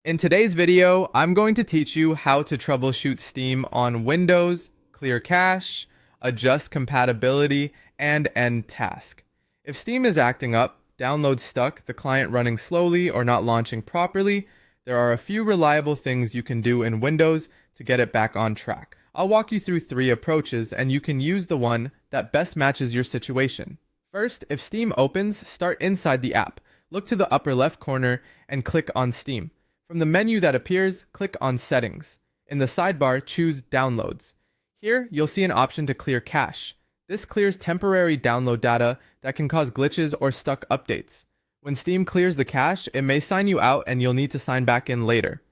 In today's video, I'm going to teach you how to troubleshoot Steam on Windows, clear cache, adjust compatibility, and end task. If Steam is acting up, download stuck, the client running slowly, or not launching properly, there are a few reliable things you can do in Windows to get it back on track. I'll walk you through 3 approaches, and you can use the one that best matches your situation. First, if Steam opens, start inside the app. Look to the upper left corner and click on Steam. From the menu that appears, click on Settings. In the sidebar, choose Downloads. Here, you'll see an option to clear cache. This clears temporary download data that can cause glitches or stuck updates. When Steam clears the cache, it may sign you out and you'll need to sign back in later.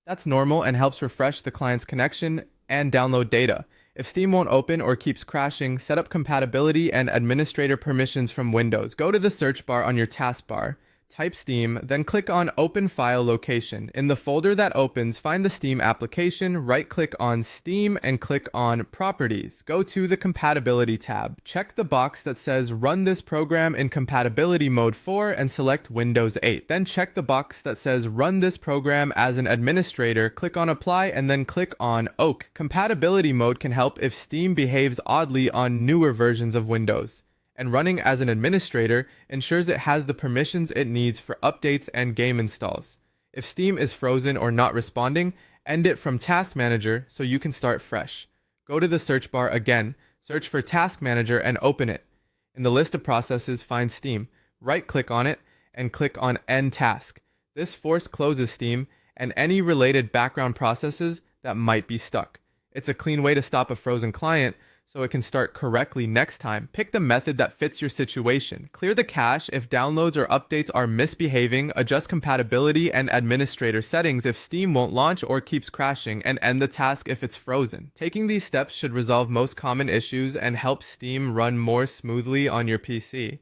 That's normal and helps refresh the client's connection and download data. If Steam won't open or keeps crashing, set up compatibility and administrator permissions from Windows. Go to the search bar on your taskbar. Type Steam, then click on Open File Location. In the folder that opens, find the Steam application, right-click on Steam, and click on Properties. Go to the Compatibility tab. Check the box that says Run this program in Compatibility Mode 4 and select Windows 8. Then check the box that says Run this program as an administrator, click on Apply, and then click on OK. Compatibility mode can help if Steam behaves oddly on newer versions of Windows, and running as an administrator ensures it has the permissions it needs for updates and game installs. If Steam is frozen or not responding, end it from Task Manager so you can start fresh. Go to the search bar again, search for Task Manager and open it. In the list of processes, find Steam. Right-click on it and click on End Task. This force closes Steam and any related background processes that might be stuck. It's a clean way to stop a frozen client so it can start correctly next time. Pick the method that fits your situation. Clear the cache if downloads or updates are misbehaving, adjust compatibility and administrator settings if Steam won't launch or keeps crashing, and end the task if it's frozen. Taking these steps should resolve most common issues and help Steam run more smoothly on your PC.